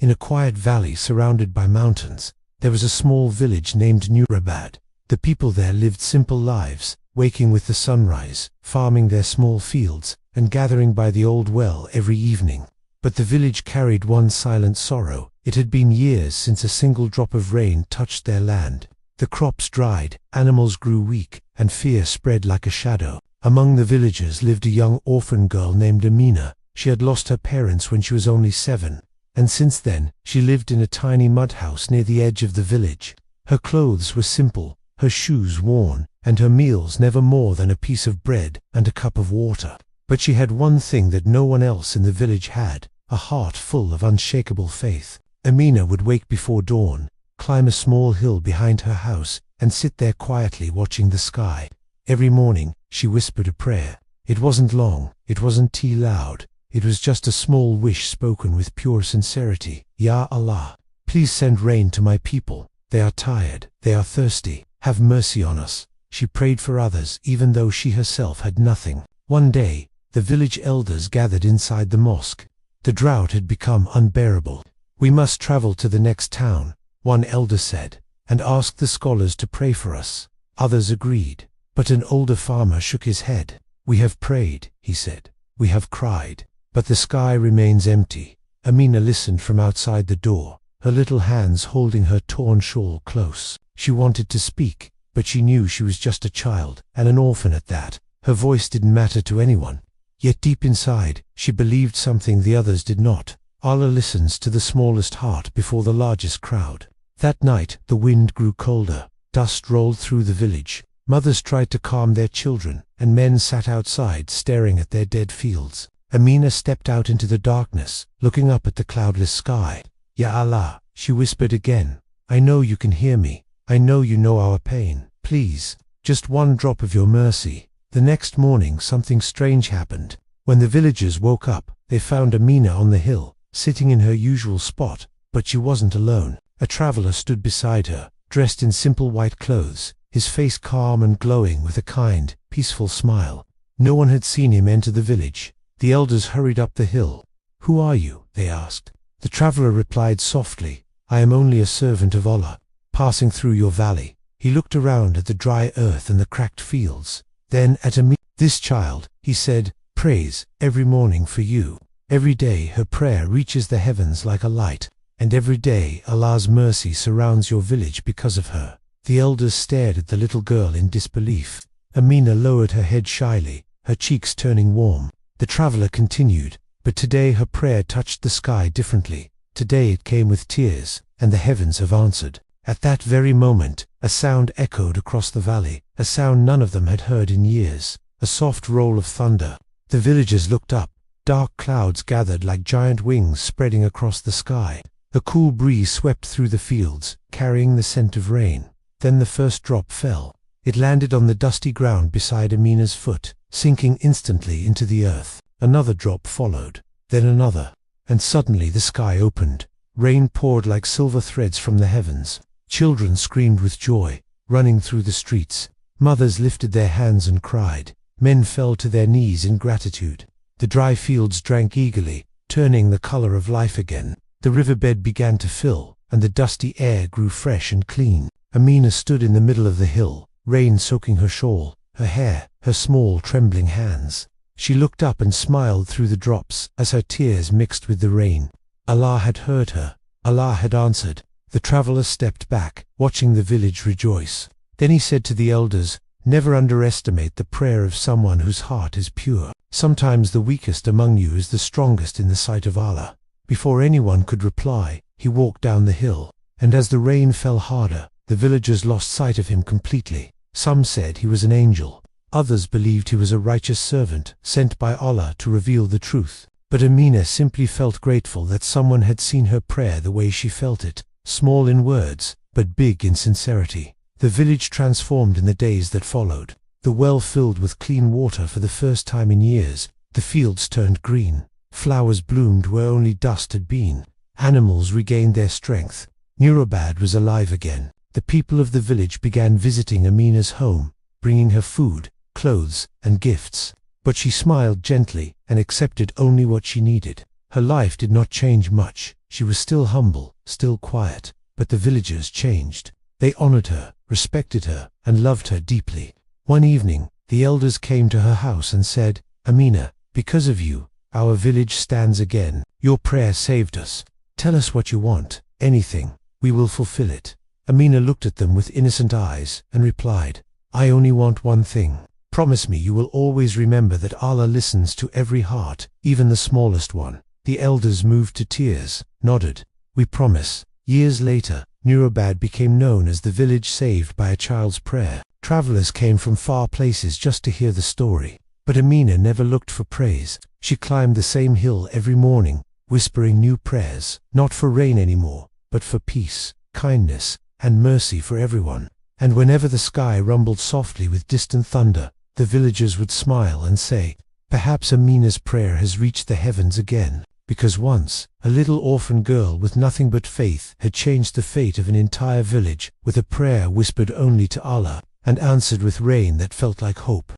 In a quiet valley surrounded by mountains, there was a small village named Nurabad. The people there lived simple lives, waking with the sunrise, farming their small fields, and gathering by the old well every evening. But the village carried one silent sorrow. It had been years since a single drop of rain touched their land. The crops dried, animals grew weak, and fear spread like a shadow. Among the villagers lived a young orphan girl named Amina. She had lost her parents when she was only 7, and since then she lived in a tiny mud house near the edge of the village. Her clothes were simple, her shoes worn, and her meals never more than a piece of bread and a cup of water. But she had one thing that no one else in the village had: a heart full of unshakable faith. Amina would wake before dawn, climb a small hill behind her house, and sit there quietly watching the sky. Every morning she whispered a prayer. It wasn't long, it wasn't too loud. It was just a small wish spoken with pure sincerity. Ya Allah, please send rain to my people. They are tired, they are thirsty. Have mercy on us. She prayed for others even though she herself had nothing. One day, the village elders gathered inside the mosque. The drought had become unbearable. We must travel to the next town, one elder said, and ask the scholars to pray for us. Others agreed, but an older farmer shook his head. We have prayed, he said. We have cried, but the sky remains empty. Amina listened from outside the door, her little hands holding her torn shawl close. She wanted to speak, but she knew she was just a child, and an orphan at that. Her voice didn't matter to anyone. Yet deep inside, she believed something the others did not. Allah listens to the smallest heart before the largest crowd. That night, the wind grew colder. Dust rolled through the village. Mothers tried to calm their children, and men sat outside staring at their dead fields. Amina stepped out into the darkness, looking up at the cloudless sky. Ya Allah, she whispered again. I know you can hear me. I know you know our pain. Please, just one drop of your mercy. The next morning something strange happened. When the villagers woke up, they found Amina on the hill, sitting in her usual spot, but she wasn't alone. A traveler stood beside her, dressed in simple white clothes, his face calm and glowing with a kind, peaceful smile. No one had seen him enter the village. The elders hurried up the hill. Who are you? They asked. The traveler replied softly, I am only a servant of Allah, passing through your valley. He looked around at the dry earth and the cracked fields. Then at Amina, this child, he said, prays every morning for you. Every day her prayer reaches the heavens like a light, and every day Allah's mercy surrounds your village because of her. The elders stared at the little girl in disbelief. Amina lowered her head shyly, her cheeks turning warm. The traveler continued, but today her prayer touched the sky differently. Today it came with tears, and the heavens have answered. At that very moment, a sound echoed across the valley, a sound none of them had heard in years, a soft roll of thunder. The villagers looked up. Dark clouds gathered like giant wings spreading across the sky. A cool breeze swept through the fields, carrying the scent of rain. Then the first drop fell. It landed on the dusty ground beside Amina's foot, sinking instantly into the earth. Another drop followed, then another, and suddenly the sky opened. Rain poured like silver threads from the heavens. Children screamed with joy, running through the streets. Mothers lifted their hands and cried. Men fell to their knees in gratitude. The dry fields drank eagerly, turning the color of life again. The riverbed began to fill, and the dusty air grew fresh and clean. Amina stood in the middle of the hill, rain soaking her shawl, her hair, her small trembling hands. She looked up and smiled through the drops as her tears mixed with the rain. Allah had heard her. Allah had answered. The traveler stepped back, watching the village rejoice. Then he said to the elders, never underestimate the prayer of someone whose heart is pure. Sometimes the weakest among you is the strongest in the sight of Allah. Before anyone could reply, he walked down the hill, and as the rain fell harder, the villagers lost sight of him completely. Some said he was an angel. Others believed he was a righteous servant sent by Allah to reveal the truth. But Amina simply felt grateful that someone had seen her prayer the way she felt it, small in words, but big in sincerity. The village transformed in the days that followed. The well filled with clean water for the first time in years. The fields turned green. Flowers bloomed where only dust had been. Animals regained their strength. Nurabad was alive again. The people of the village began visiting Amina's home, bringing her food, clothes, and gifts. But she smiled gently and accepted only what she needed. Her life did not change much. She was still humble, still quiet, but the villagers changed. They honored her, respected her, and loved her deeply. One evening, the elders came to her house and said, "Amina, because of you, our village stands again. Your prayer saved us. Tell us what you want, anything, we will fulfill it." Amina looked at them with innocent eyes and replied, "I only want one thing. Promise me you will always remember that Allah listens to every heart, even the smallest one." The elders, moved to tears, nodded. "We promise." Years later, Nurabad became known as the village saved by a child's prayer. Travelers came from far places just to hear the story. But Amina never looked for praise. She climbed the same hill every morning, whispering new prayers, not for rain anymore, but for peace, kindness, and mercy for everyone. And whenever the sky rumbled softly with distant thunder, the villagers would smile and say, "Perhaps Amina's prayer has reached the heavens again." Because once, a little orphan girl with nothing but faith had changed the fate of an entire village with a prayer whispered only to Allah, and answered with rain that felt like hope.